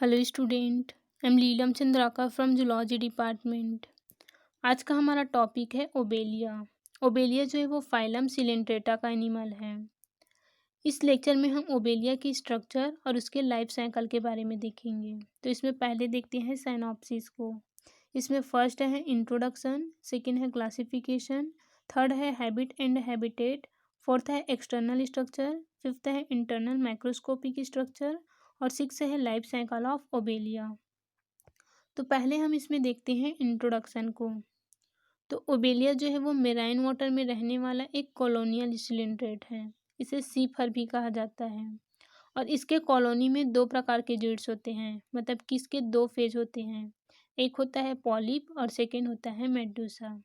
Hello student, I am Leelam Chandraka from zoology department. आज का हमारा टॉपिक है ओबेलिया। ओबेलिया जो है वो फाइलम सिलेंट्रेटा का एनिमल है। इस लेक्चर में हम ओबेलिया की स्ट्रक्चर और उसके लाइफ साइकिल के बारे में देखेंगे। तो इसमें पहले देखते हैं साइनॉप्सिस को। इसमें फर्स्ट है इंट्रोडक्शन, सेकंड है क्लासिफिकेशन, थर्ड है हैबिट एंड हैबिटेट, फोर्थ है एक्सटर्नल स्ट्रक्चर, फिफ्थ है इंटरनल माइक्रोस्कोपिक स्ट्रक्चर और सिक्स है लाइफ साइकिल ऑफ ओबेलिया। तो पहले हम इसमें देखते हैं इंट्रोडक्शन को। तो ओबेलिया जो है वो मेराइन वाटर में रहने वाला एक कॉलोनियल सिलेंट्रेट है। इसे सी फर भी कहा जाता है। और इसके कॉलोनी में दो प्रकार के जीड्स होते हैं, मतलब कि इसके दो फेज होते हैं। एक होता है पॉलिप और सेकेंड होता है मेडूसा।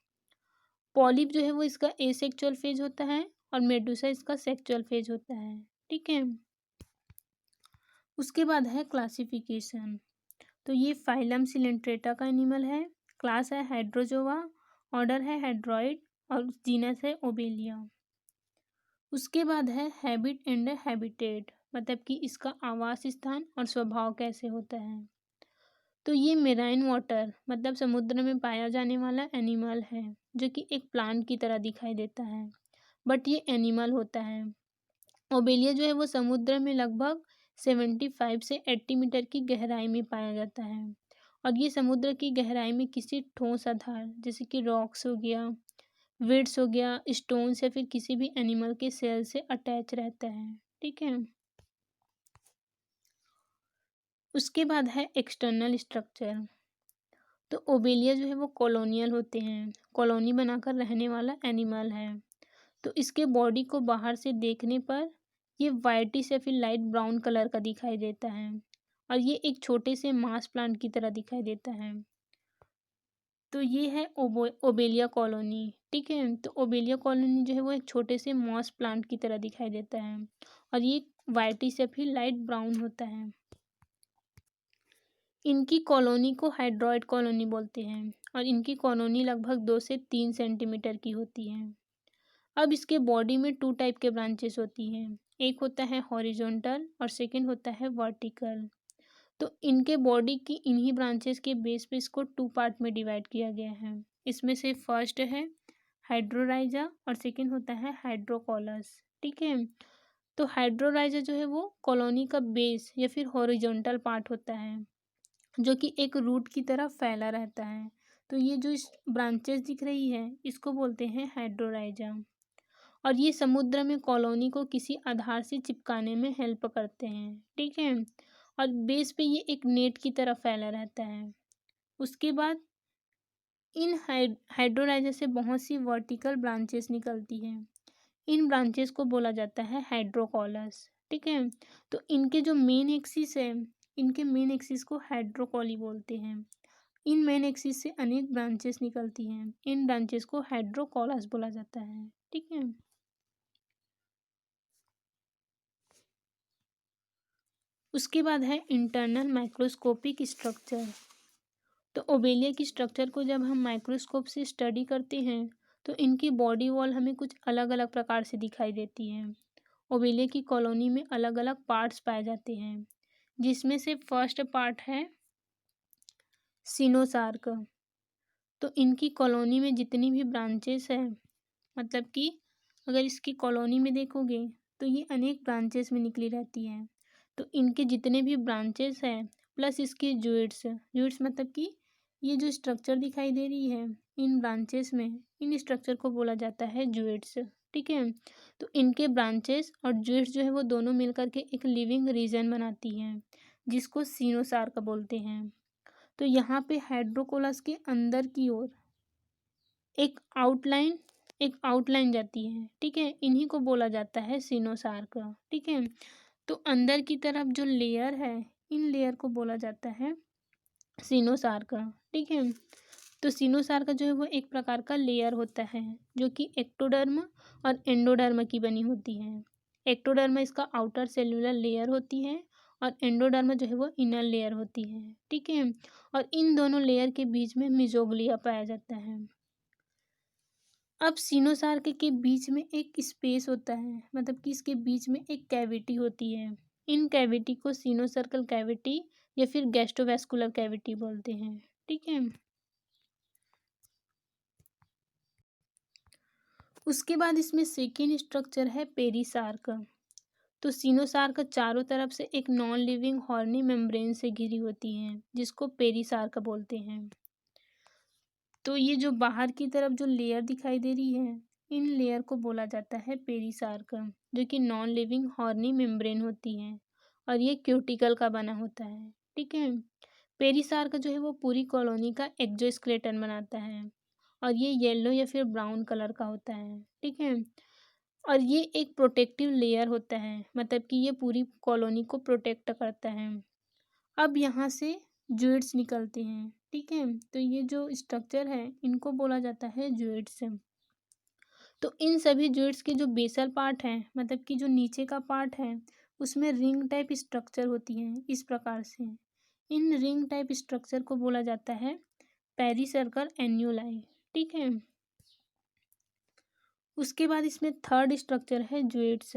पॉलिप जो है वो इसका एसेक्सुअल फेज होता है और मेडूसा इसका सेक्सुअल फेज होता है। ठीक है। उसके बाद है क्लासिफिकेशन। तो ये फाइलम सिलेंट्रेटा का एनिमल है। क्लास है हाइड्रोजोआ, ऑर्डर है हाइड्रॉइड और जीनस है ओबेलिया। उसके बाद है हैबिट एंड हैबिटेट, मतलब कि इसका आवास स्थान और स्वभाव कैसे होता है। तो ये मेराइन वाटर मतलब समुद्र में पाया जाने वाला एनिमल है, जो कि एक प्लांट की तरह दिखाई देता है, बट ये एनिमल होता है। ओबेलिया जो है वो समुद्र में लगभग 75 से 80 मीटर की गहराई में पाया जाता है। और ये समुद्र की गहराई में किसी ठोस आधार जैसे कि रॉक्स हो गया, वेट्स हो गया, स्टोन्स या फिर किसी भी एनिमल के सेल से अटैच रहता है। ठीक है। उसके बाद है एक्सटर्नल स्ट्रक्चर। तो ओबेलिया जो है वो कॉलोनियल होते हैं, कॉलोनी बनाकर रहने वाला एनिमल है। तो इसके बॉडी को बाहर से देखने पर ये वाइटिश या फिर लाइट ब्राउन कलर का दिखाई देता है और ये एक छोटे से मास प्लांट की तरह दिखाई देता है। तो ये है ओबेलिया कॉलोनी। ठीक है। तो ओबेलिया कॉलोनी जो है वो एक छोटे से मॉस प्लांट की तरह दिखाई देता है और ये वाइटिश या फिर लाइट ब्राउन होता है। इनकी कॉलोनी को हाइड्रॉइड कॉलोनी बोलते हैं और इनकी कॉलोनी लगभग 2 से 3 सेंटीमीटर की होती है। अब इसके बॉडी में 2 टाइप के ब्रांचेस होती हैं। एक होता है हॉरिजॉन्टल और सेकंड होता है वर्टिकल। तो इनके बॉडी की इन्हीं ब्रांचेस के बेस पे इसको 2 पार्ट में डिवाइड किया गया है। इसमें से फर्स्ट है हाइड्रोराइजा और सेकंड होता है हाइड्रोकॉलस। ठीक है। तो हाइड्रोराइजा जो है वो कॉलोनी का बेस या फिर हॉरिजॉन्टल पार्ट होता है, जो कि एक रूट की तरह फैला रहता है। तो ये जो इस ब्रांचेस दिख रही है इसको बोलते हैं हाइड्रोराइजा। और ये समुद्र में कॉलोनी को किसी आधार से चिपकाने में हेल्प करते हैं। ठीक है। और बेस पे ये एक नेट की तरह फैला रहता है। उसके बाद इन हाइड्रोराइजा से बहुत सी वर्टिकल ब्रांचेस निकलती हैं। इन ब्रांचेस को बोला जाता है हाइड्रोकॉलस। ठीक है। तो इनके जो मेन एक्सिस है, इनके मेन एक्सिस को हाइड्रोकॉली बोलते हैं। इन मेन एक्सिस से अनेक ब्रांचेस निकलती हैं। इन ब्रांचेस को हाइड्रोकॉलस बोला जाता है। ठीक है। उसके बाद है इंटरनल माइक्रोस्कोपिक स्ट्रक्चर। तो ओबेलिया की स्ट्रक्चर को जब हम माइक्रोस्कोप से स्टडी करते हैं तो इनकी बॉडी वॉल हमें कुछ अलग अलग प्रकार से दिखाई देती है। ओबेलिया की कॉलोनी में अलग अलग पार्ट्स पाए जाते हैं, जिसमें से फर्स्ट पार्ट है सिनोसार्क। तो इनकी कॉलोनी में जितनी भी ब्रांचेस हैं, मतलब कि अगर इसकी कॉलोनी में देखोगे तो ये अनेक ब्रांचेस में निकली रहती हैं। तो इनके जितने भी ब्रांचेस हैं प्लस इसके जूइट्स, जूइट्स मतलब कि ये जो स्ट्रक्चर दिखाई दे रही है इन ब्रांचेस में, इन स्ट्रक्चर को बोला जाता है जूइट्स। ठीक है। तो इनके ब्रांचेस और जूइट्स जो है वो दोनों मिलकर के एक लिविंग रीजन बनाती हैं, जिसको सीनोसार्क बोलते हैं। तो यहाँ पे हाइड्रोकोलस के अंदर की ओर एक आउटलाइन जाती है। ठीक है। इन्हीं को बोला जाता है सिनोसार्क। ठीक है। तो अंदर की तरफ जो लेयर है इन लेयर को बोला जाता है सिनोसार्क। ठीक है। तो सिनोसार्क जो है वो एक प्रकार का लेयर होता है, जो कि एक्टोडर्म और एंडोडर्म की बनी होती है। एक्टोडर्म इसका आउटर सेल्यूलर लेयर होती है और एंडोडर्म जो है वो इनर लेयर होती है। ठीक है। और इन दोनों लेयर के बीच में मिजोग्लिया पाया जाता है। अब सिनोसार्क के बीच में एक स्पेस होता है, मतलब कि इसके बीच में एक कैविटी होती है, इन कैविटी को सिनोसर्कल कैविटी या फिर गैस्ट्रोवैस्कुलर कैविटी बोलते हैं। ठीक है। उसके बाद इसमें सेकेंड स्ट्रक्चर है पेरिसार्क। तो सिनोसार्क चारों तरफ से एक नॉन लिविंग हॉर्नी मेम्ब्रेन से घिरी होती हैं, जिसको पेरिसार्क बोलते हैं। तो ये जो बाहर की तरफ जो लेयर दिखाई दे रही है, इन लेयर को बोला जाता है पेरिसार्क, जो कि नॉन लिविंग हॉर्नी मेम्ब्रेन होती है और ये क्यूटिकल का बना होता है। ठीक है। पेरिसार्क जो है वो पूरी कॉलोनी का एक्जोस्केलेटन बनाता है और ये येलो या फिर ब्राउन कलर का होता है। ठीक है। और ये एक प्रोटेक्टिव लेयर होता है, मतलब कि ये पूरी कॉलोनी को प्रोटेक्ट करता है। अब यहाँ से ज्यूइड्स निकलते हैं। ठीक है। तो ये जो स्ट्रक्चर है इनको बोला जाता है ज्यूइड्स। तो इन सभी ज्यूइड्स के जो बेसल पार्ट है, मतलब कि जो नीचे का पार्ट है, उसमें रिंग टाइप स्ट्रक्चर होती है इस प्रकार से। इन रिंग टाइप स्ट्रक्चर को बोला जाता है पेरिसर्कल एन्यूलाई। ठीक है। उसके बाद इसमें थर्ड स्ट्रक्चर है ज्यूइड्स।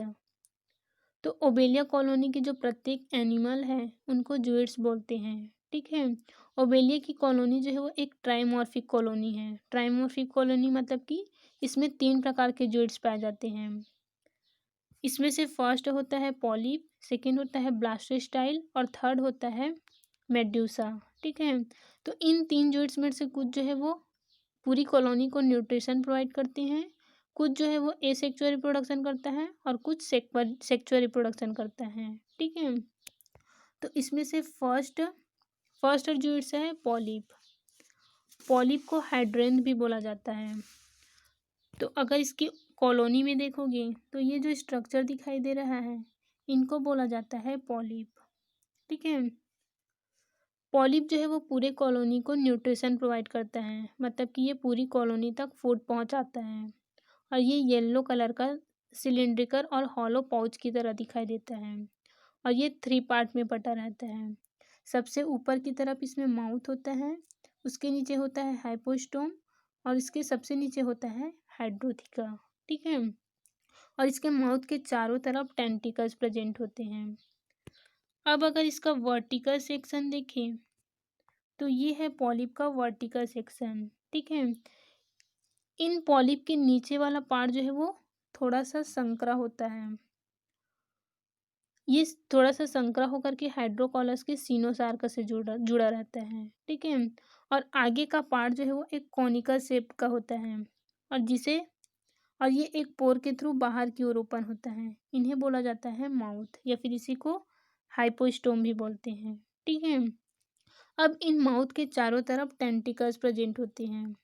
तो ओबेलिया कॉलोनी के जो प्रत्येक एनिमल है उनको ज्यूइड्स बोलते हैं। ठीक है। ओबेलिया की कॉलोनी जो है वो एक ट्राइमॉर्फिक कॉलोनी है। ट्राइमॉर्फिक कॉलोनी मतलब कि इसमें 3 प्रकार के ज्यूइड्स पाए जाते हैं। इसमें से फर्स्ट होता है पॉलिप, सेकेंड होता है ब्लास्टोस्टाइल और थर्ड होता है मेड्यूसा। ठीक है। तो इन 3 ज्यूइड्स में से कुछ जो है वो पूरी कॉलोनी को न्यूट्रिशन प्रोवाइड करते हैं, कुछ जो है वो एसेक्सुअल रिप्रोडक्शन करता है और कुछ सेक्सुअल रिप्रोडक्शन करता है। ठीक है। तो इसमें से फर्स्ट ज्यूइड्स है पॉलिप। पॉलिप को हाइड्रेंथ भी बोला जाता है। तो अगर इसकी कॉलोनी में देखोगे तो ये जो स्ट्रक्चर दिखाई दे रहा है इनको बोला जाता है पॉलिप। ठीक है। पॉलिप जो है वो पूरे कॉलोनी को न्यूट्रिशन प्रोवाइड करता है, मतलब कि ये पूरी कॉलोनी तक फूड पहुंचाता है और ये येलो कलर का सिलिंड्रिकल और हॉलो पाउच की तरह दिखाई देता है और ये 3 पार्ट में बटा रहता है। सबसे ऊपर की तरफ इसमें माउथ होता है, उसके नीचे होता है हाइपोस्टोम और इसके सबसे नीचे होता है हाइड्रोथिका। ठीक है। और इसके माउथ के चारों तरफ टेंटिकल्स प्रेजेंट होते हैं। अब अगर इसका वर्टिकल सेक्शन देखें तो ये है पॉलिप का वर्टिकल सेक्शन। ठीक है। इन पॉलिप के नीचे वाला पार्ट जो है वो थोड़ा सा संकरा होता है। ये थोड़ा सा संकरा होकर के हाइड्रोकॉलस के सिनोसार्क से जुड़ा जुड़ा रहता है। ठीक है। और आगे का पार्ट जो है वो एक कॉनिकल शेप का होता है और ये एक पोर के थ्रू बाहर की ओर ओपन होता है। इन्हें बोला जाता है माउथ या फिर इसी को हाइपोस्टोम भी बोलते हैं। ठीक है। अब इन माउथ के चारों तरफ टेंटिकल्स प्रेजेंट होते हैं,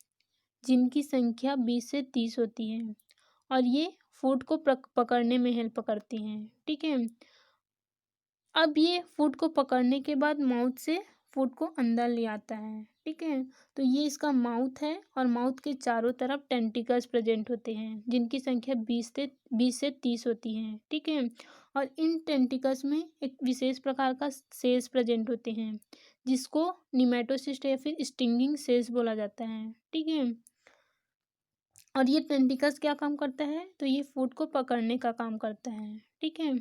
जिनकी संख्या 20 से 30 होती है और ये फूड को पकड़ने में हेल्प करती हैं। ठीक है। अब ये फूड को पकड़ने के बाद माउथ से फूड को अंदर ले आता है। ठीक है। तो ये इसका माउथ है और माउथ के चारों तरफ टेंटिकल्स प्रेजेंट होते हैं, जिनकी संख्या 20 से 30 होती है। ठीक है। और इन टेंटिकल्स में एक विशेष प्रकार का सेल्स प्रेजेंट होते हैं, जिसको निमेटोसिस्ट या फिर स्टिंगिंग सेल्स बोला जाता है। ठीक है। और ये टेंटिकल्स क्या काम करता है, तो ये फूड को पकड़ने का काम करता है। ठीक है।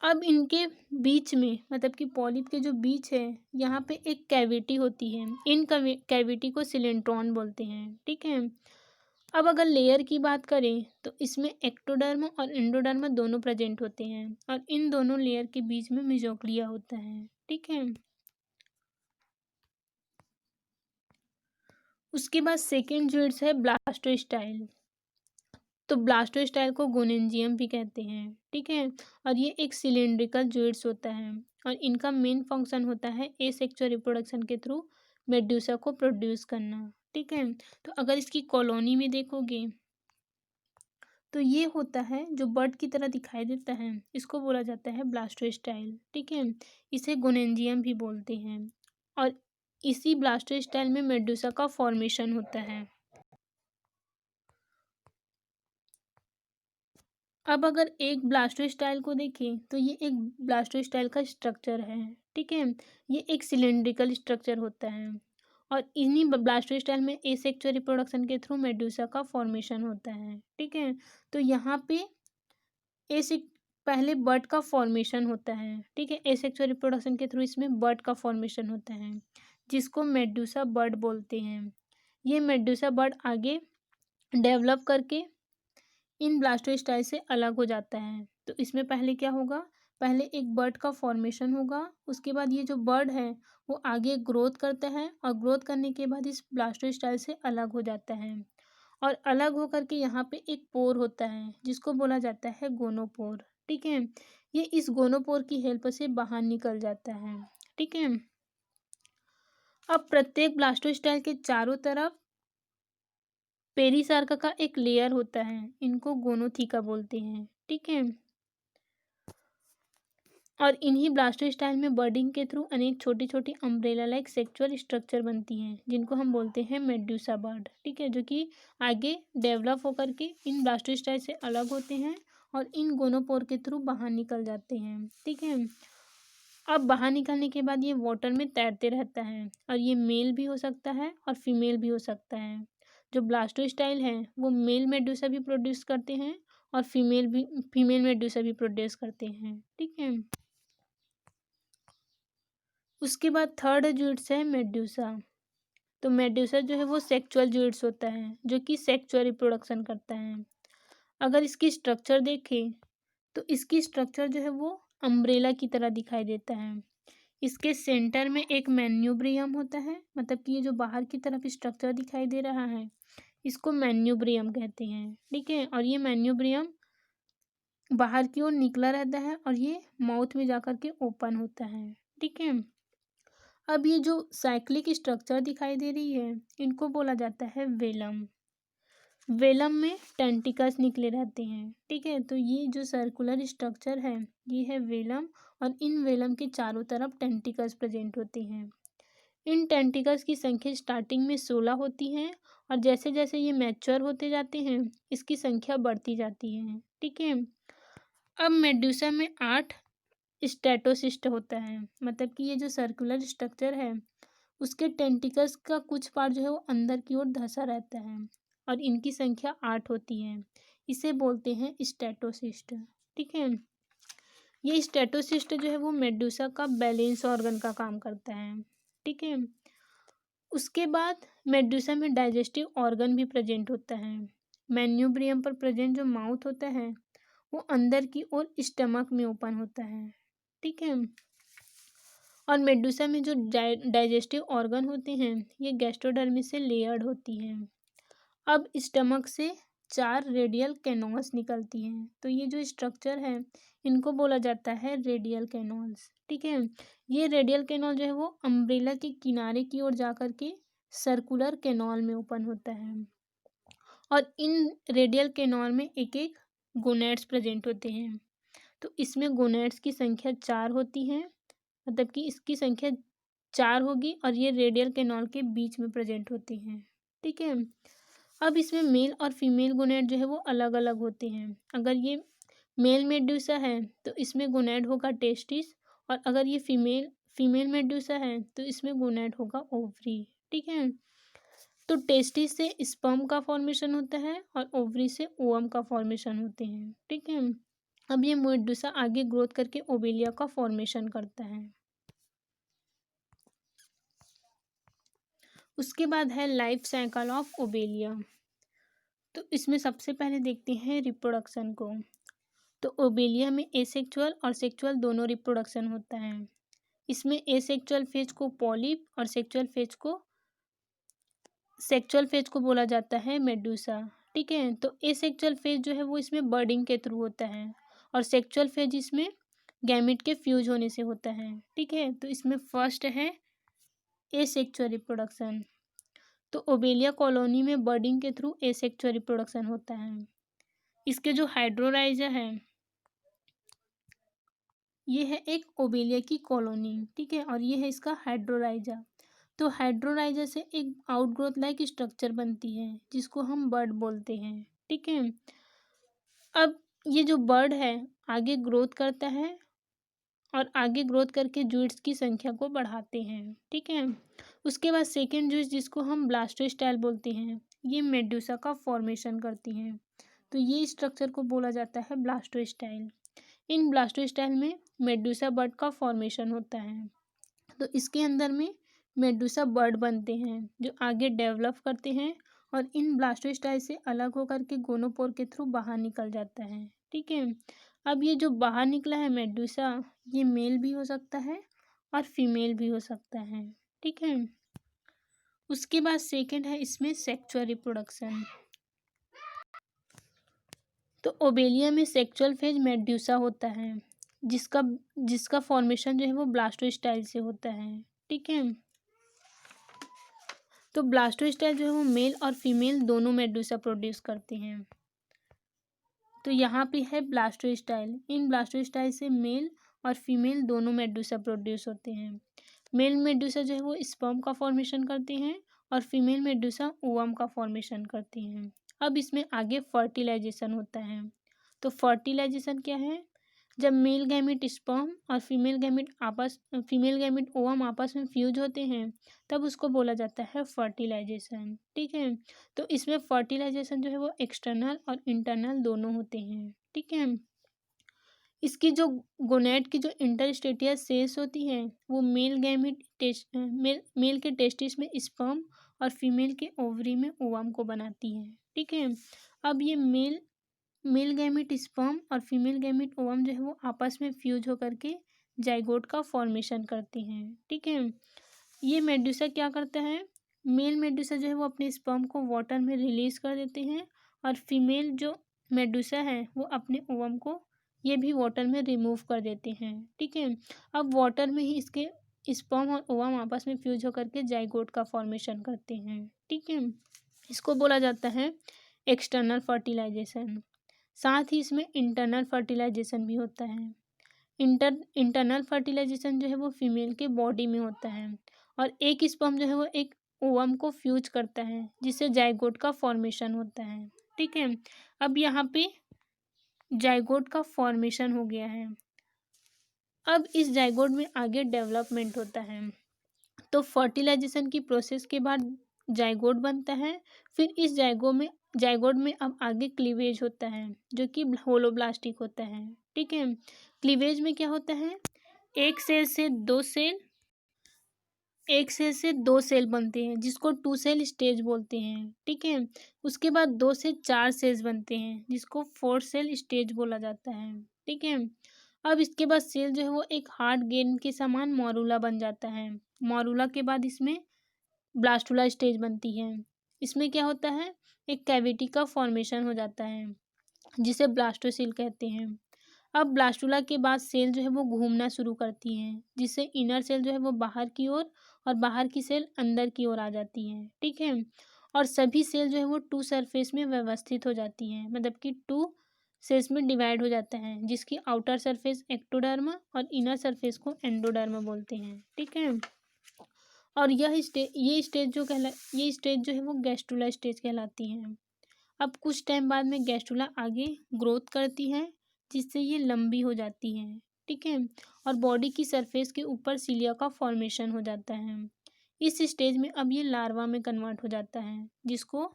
अब इनके बीच में, मतलब कि पॉलिप के जो बीच है, यहाँ पे एक कैविटी होती है। इन कैविटी को सिलेंट्रॉन बोलते हैं। ठीक है। अब अगर लेयर की बात करें तो इसमें एक्टोडर्म और एंडोडर्म दोनों प्रेजेंट होते हैं और इन दोनों लेयर के बीच में मेसोग्लिया होता है। ठीक है। उसके बाद सेकेंड ज्यूइड्स है ब्लास्टोस्टाइल। तो ब्लास्टोस्टाइल को गोनेंजियम भी कहते हैं। ठीक है। और ये एक सिलिंड्रिकल ज्यूइड्स होता है और इनका मेन फंक्शन होता है एसेक्सुअल रिप्रोडक्शन के थ्रू मेड्यूसा को प्रोड्यूस करना। ठीक है। तो अगर इसकी कॉलोनी में देखोगे तो ये होता है जो बर्ड की तरह दिखाई देता है, इसको बोला जाता है ब्लास्टोस्टाइल। ठीक है। इसे गोनेंजियम भी बोलते हैं और इसी ब्लास्टोस्टाइल में मेड्यूसा का फॉर्मेशन होता है। अब अगर एक ब्लास्टोस्टाइल को देखें तो ये एक ब्लास्टोस्टाइल का स्ट्रक्चर है। ठीक है। ये एक सिलेंड्रिकल स्ट्रक्चर होता है और इन्हीं ब्लास्टोस्टाइल में एसेक्सुअल रिप्रोडक्शन के थ्रू मेड्यूसा का फॉर्मेशन होता है। ठीक है। तो यहाँ पे पहले बड का फॉर्मेशन होता है, ठीक है। एसेक्सुअल रिप्रोडक्शन के थ्रू इसमें बड का फॉर्मेशन होता है, जिसको मेडुसा बड बोलते हैं। ये मेडुसा बड आगे डेवलप करके इन ब्लास्टोस्टाइल से अलग हो जाता है। तो इसमें पहले क्या होगा, पहले एक बर्ड का फॉर्मेशन होगा, उसके बाद ये जो बर्ड है वो आगे ग्रोथ करता है और ग्रोथ करने के बाद इस ब्लास्टोस्टाइल से अलग हो जाता है और अलग होकर के यहाँ पे एक पोर होता है जिसको बोला जाता है गोनोपोर, ठीक है। ये इस गोनोपोर की हेल्प से बाहर निकल जाता है, ठीक है। अब प्रत्येक ब्लास्टोस्टाइल के चारों तरफ पेरिसार्का का एक लेयर होता है, इनको गोनोथीका बोलते हैं, ठीक है। और इन्हीं ब्लास्टोस्टाइल में बर्डिंग के थ्रू अनेक छोटी छोटी अम्ब्रेला लाइक सेक्सुअल स्ट्रक्चर बनती हैं, जिनको हम बोलते हैं मेडुसा बर्ड, ठीक है, जो कि आगे डेवलप होकर के इन ब्लास्टोस्टाइल से अलग होते हैं और इन गोनोपोर के थ्रू बाहर निकल जाते हैं, ठीक है। अब बाहर निकलने के बाद ये वाटर में तैरते रहता है और ये मेल भी हो सकता है और फीमेल भी हो सकता है। जो ब्लास्टोस्टाइल है वो मेल मेडुसा भी प्रोड्यूस करते हैं और फीमेल मेडुसा भी प्रोड्यूस करते हैं, ठीक है। उसके बाद थर्ड जूड्स है मेडुसा। तो मेडुसा जो है वो सेक्सुअल जूड्स होता है जो कि सेक्सुअल रिप्रोडक्शन करता है। अगर इसकी स्ट्रक्चर देखें तो इसकी स्ट्रक्चर जो है वो अम्ब्रेला की तरह दिखाई देता है। इसके सेंटर में एक मैन्यूब्रियम होता है, मतलब कि ये जो बाहर की तरफ स्ट्रक्चर दिखाई दे रहा है इसको मैन्यूब्रियम कहते हैं, ठीक है। और ये मैन्यूब्रियम बाहर की ओर निकला रहता है और ये माउथ में जाकर के ओपन होता है, ठीक है। अब ये जो साइक्लिक स्ट्रक्चर दिखाई दे रही है इनको बोला जाता है वेलम। वेलम में टेंटिकल्स निकले रहते हैं, ठीक है। तो ये जो सर्कुलर स्ट्रक्चर है ये है वेलम और इन वेलम के चारों तरफ टेंटिकल्स प्रेजेंट होते हैं। इन टेंटिकल्स की संख्या स्टार्टिंग में 16 होती है और जैसे जैसे ये मैच्योर होते जाते हैं इसकी संख्या बढ़ती जाती है, ठीक है। अब मेडुसा में 8 स्टेटोसिस्ट होता है, मतलब कि ये जो सर्कुलर स्ट्रक्चर है उसके टेंटिकल्स का कुछ पार्ट जो है वो अंदर की ओर धंसा रहता है और इनकी संख्या 8 होती है। इसे बोलते हैं स्टेटोसिस्ट, ठीक है। ये स्टेटोसिस्ट जो है वो मेडुसा का बैलेंस ऑर्गन का काम करता है, ठीक है। उसके बाद मेडुसा में डाइजेस्टिव ऑर्गन भी प्रेजेंट होता है। मैन्यूब्रियम पर प्रेजेंट जो माउथ होता है वो अंदर की ओर स्टमक में ओपन होता है, ठीक है। और मेडुसा में जो डाइजेस्टिव ऑर्गन होते हैं ये गैस्ट्रोडर्मिस से लेयर्ड होती हैं। अब स्टमक से 4 रेडियल कैनॉल्स निकलती हैं। तो ये जो स्ट्रक्चर है इनको बोला जाता है रेडियल कैनॉल्स, ठीक है। ये रेडियल कैनॉल जो है वो अम्ब्रेला के किनारे की ओर जाकर के सर्कुलर कैनॉल में ओपन होता है और इन रेडियल कैनॉल में एक एक गोनेड्स प्रेजेंट होते हैं। तो इसमें गोनेड्स की संख्या 4 होती है, मतलब कि इसकी संख्या 4 होगी और ये रेडियल कैनॉल के बीच में प्रेजेंट होती हैं, ठीक है। अब इसमें मेल और फीमेल गोनेड जो है वो अलग अलग होते हैं। अगर ये मेल मेडुसा है तो इसमें गोनेड होगा टेस्टिस और अगर ये फीमेल मेडुसा है तो इसमें गोनेड होगा ओवरी, ठीक है। तो टेस्टिस से स्पर्म का फॉर्मेशन होता है और ओवरी से ओवम का फॉर्मेशन होते हैं, ठीक है। अब ये मेडुसा आगे ग्रोथ करके ओवेलिया का फॉर्मेशन करता है। उसके बाद है लाइफ साइकिल ऑफ ओवेलिया। तो इसमें सबसे पहले देखते हैं रिप्रोडक्शन को। तो ओवेलिया में एसेक्सुअल और सेक्सुअल दोनों रिप्रोडक्शन होता है। इसमें एसेक्सुअल फेज को पॉलिप और सेक्सुअल फेज को बोला जाता है मेडुसा, ठीक है। तो एसेक्सुअल फेज जो है वो इसमें बर्डिंग के थ्रू होता है और सेक्सुअल फेज इसमें गैमेट के फ्यूज होने से होता है, ठीक है। तो इसमें फर्स्ट है एसेक्सुअल रिप्रोडक्शन। तो ओवेलिया कॉलोनी में बर्डिंग के थ्रू एसेक्सुअल रिप्रोडक्शन होता है। इसके जो हाइड्रोराइजा है ये है एक ओवेलिया की कॉलोनी, ठीक है। और ये है इसका हाइड्रोराइजा। तो हाइड्रोराइजा से एक आउटग्रोथ लाइक स्ट्रक्चर बनती है जिसको हम बर्ड बोलते हैं, ठीक है। अब ये जो बर्ड है आगे ग्रोथ करता है और आगे ग्रोथ करके जूड्स की संख्या को बढ़ाते हैं, ठीक है। उसके बाद सेकेंड जूड्स जिसको हम ब्लास्टोस्टाइल बोलते हैं ये मेडुसा का फॉर्मेशन करती हैं। तो ये स्ट्रक्चर को बोला जाता है ब्लास्टोस्टाइल। इन ब्लास्टोस्टाइल में मेडुसा बर्ड का फॉर्मेशन होता है। तो इसके अंदर में मेडुसा बर्ड बनते हैं जो आगे डेवलप करते हैं और इन ब्लास्टोस्टाइल से अलग होकर के गोनोपोर के थ्रू बाहर निकल जाता है। ठीक है। अब ये जो बाहर निकला है मेडुसा, ये मेल भी हो सकता है और फीमेल भी हो सकता है। ठीक है। उसके बाद सेकंड है इसमें सेक्सुअल रिप्रोडक्शन। तो ओबेलिया में सेक्सुअल फेज मेड्यूसा होता है जिसका जिसका फॉर्मेशन जो है वो ब्लास्टोस्टाइल से होता है। ठीक है। तो ब्लास्टोस्टाइल जो है वो मेल और फीमेल दोनों मेड्यूसा प्रोड्यूस करते हैं। तो यहाँ पे है ब्लास्टोस्टाइल। इन ब्लास्टोस्टाइल से मेल और फीमेल दोनों मेड्यूसा प्रोड्यूस होते हैं। मेल मेड्यूसा जो है वो स्पर्म का फॉर्मेशन करते हैं और फीमेल मेड्यूसा ओवम का फॉर्मेशन करती हैं। अब इसमें आगे फर्टिलाइजेशन होता है। तो फर्टिलाइजेशन क्या है? जब मेल गैमेट स्पर्म और फीमेल गैमेट ओवम आपस में फ्यूज होते हैं तब उसको बोला जाता है फर्टिलाइजेशन। ठीक है। तो इसमें फर्टिलाइजेशन जो है वो एक्सटर्नल और इंटरनल दोनों होते हैं। ठीक है। इसकी जो गोनेड की जो इंटरस्टेटियल सेल्स होती है वो मेल के टेस्टिस में स्पर्म और फीमेल के ओवरी में ओवम को बनाती है। ठीक है। अब ये मेल गैमेट स्पर्म और फीमेल गैमेट ओवम जो है वो आपस में फ्यूज होकर के जाइगोट का फॉर्मेशन करते हैं। ठीक है। ये मेडुसा क्या करता है? मेल मेडुसा जो है वो अपने स्पर्म को वाटर में रिलीज कर देते हैं और फीमेल जो मेडुसा है वो अपने ओवम को ये भी वाटर में रिमूव कर देते हैं। ठीक है। अब वाटर में ही इसके स्पर्म और ओवम आपस में फ्यूज होकर के जाइगोट का फॉर्मेशन करते हैं। ठीक है। इसको बोला जाता है एक्सटर्नल फर्टिलाइजेशन। साथ ही इसमें इंटरनल फर्टिलाइजेशन भी होता है। इंटरनल फर्टिलाइजेशन जो है वो फीमेल के बॉडी में होता है और एक स्पर्म जो है वो एक ओवम को फ्यूज करता है जिससे जाइगोट का फॉर्मेशन होता है। ठीक है। अब यहाँ पे जाइगोट का फॉर्मेशन हो गया है। अब इस जाइगोट में आगे डेवलपमेंट होता है। तो फर्टिलाइजेशन की प्रोसेस के बाद जाइगोट बनता है। फिर इस जाइगोट में अब आगे क्लीवेज होता है जो कि होलोब्लास्टिक होता है। ठीक है। क्लीवेज में क्या होता है? एक सेल से दो सेल बनते हैं जिसको 2 सेल स्टेज बोलते हैं। ठीक है। उसके बाद 2 से 4 सेल्स बनते हैं जिसको 4 सेल स्टेज बोला जाता है। ठीक है। अब इसके बाद सेल जो है वो एक हार्ड गेंद के समान मॉरूला बन जाता है। मॉरूला के बाद इसमें ब्लास्टुला स्टेज बनती है। इसमें क्या होता है? एक कैविटी का फॉर्मेशन हो जाता है जिसे ब्लास्टोसिल कहते हैं। अब ब्लास्टुला के बाद सेल जो है वो घूमना शुरू करती हैं जिससे इनर सेल जो है वो बाहर की ओर और बाहर की सेल अंदर की ओर आ जाती हैं। ठीक है। और सभी सेल जो है वो 2 सरफेस में व्यवस्थित हो जाती हैं, मतलब कि 2 सेल्स में डिवाइड हो जाता है जिसकी आउटर सरफेस एक्टोडर्म और इनर सरफेस को एंडोडर्म बोलते हैं। ठीक है। और ये स्टेज जो है वो गैस्ट्रुला स्टेज कहलाती है। अब कुछ टाइम बाद में गैस्ट्रुला आगे ग्रोथ करती है जिससे ये लंबी हो जाती है। ठीक है। और बॉडी की सरफेस के ऊपर सीलिया का फॉर्मेशन हो जाता है। इस स्टेज में अब ये लार्वा में कन्वर्ट हो जाता है जिसको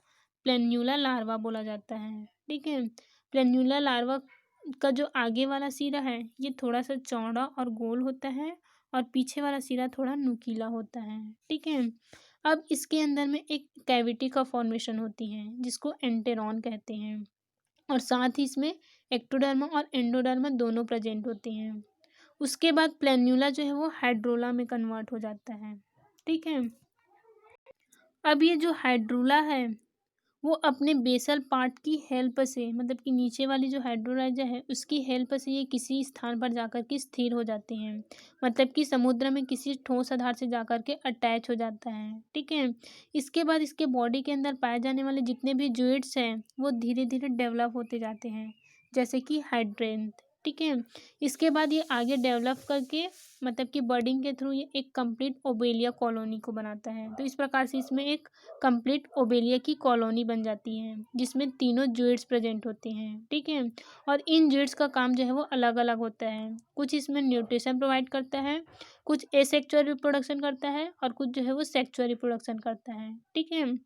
प्लेन्यूला लार्वा बोला जाता है। ठीक है। प्लेन्यूला लार्वा का जो आगे वाला सिरा है ये थोड़ा सा चौड़ा और गोल होता है और पीछे वाला सिरा थोड़ा नुकीला होता है। ठीक है। अब इसके अंदर में एक कैविटी का फॉर्मेशन होती है जिसको एंटेरॉन कहते हैं और साथ ही इसमें एक्टोडर्मा और एंडोडर्मा दोनों प्रेजेंट होते हैं। उसके बाद प्लेन्यूला जो है वो हाइड्रोला में कन्वर्ट हो जाता है। ठीक है। अब ये जो हाइड्रोला है वो अपने बेसल पार्ट की हेल्प से, मतलब कि नीचे वाली जो हाइड्रोलाइजा है उसकी हेल्प से ये किसी स्थान पर जाकर के स्थिर हो जाते हैं, मतलब कि समुद्र में किसी ठोस आधार से जाकर के अटैच हो जाता है। ठीक है। इसके बाद इसके बॉडी के अंदर पाए जाने वाले जितने भी ज्यूइट्स हैं वो धीरे धीरे डेवलप होते जाते हैं जैसे कि हाइड्रेंथ। ठीक है। इसके बाद ये आगे डेवलप करके, मतलब कि बर्डिंग के थ्रू ये एक कंप्लीट ओबेलिया कॉलोनी को बनाता है। तो इस प्रकार से इसमें एक कंप्लीट ओबेलिया की कॉलोनी बन जाती है जिसमें तीनों ज्यूइट्स प्रेजेंट होते हैं। ठीक है। और इन ज्यूइट्स का काम जो है वो अलग अलग होता है। कुछ इसमें न्यूट्रिशन प्रोवाइड करता है, कुछ एसेक्सुअल रिप्रोडक्शन करता है और कुछ जो है वो सेक्सुअल रिप्रोडक्शन करता है। ठीक है।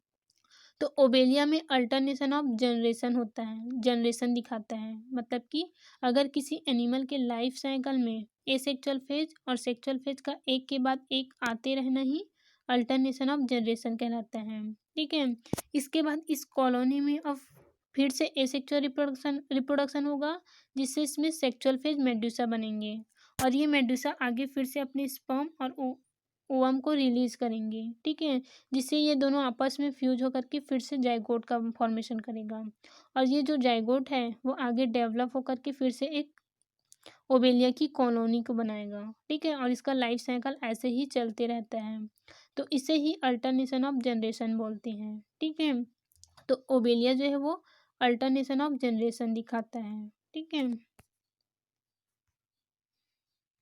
तो ओबेलिया में अल्टरनेशन ऑफ जनरेशन होता है, जनरेशन दिखाता है। मतलब कि अगर किसी एनिमल के लाइफ साइकिल में एसेक्सुअल फेज और सेक्सुअल फेज का एक के बाद एक आते रहना ही अल्टरनेशन ऑफ जनरेशन कहलाता है। ठीक है। इसके बाद इस कॉलोनी में अब फिर से एसेक्सुअल रिप्रोडक्शन होगा, जिससे इसमें सेक्सुअल फेज मेडुसा बनेंगे और ये मेडुसा आगे फिर से अपने स्पर्म और ओवम को रिलीज करेंगे। ठीक है। जिससे ये दोनों आपस में फ्यूज होकर के फिर से जाइगोट का फॉर्मेशन करेगा और ये जो जाइगोट है वो आगे डेवलप होकर के फिर से एक ओबेलिया की कॉलोनी को बनाएगा। ठीक है। और इसका लाइफ साइकिल ऐसे ही चलते रहता है। तो इसे ही अल्टरनेशन ऑफ जनरेशन बोलते हैं। ठीक है। तो ओबेलिया जो है वो अल्टरनेशन ऑफ जनरेशन दिखाता है। ठीक है।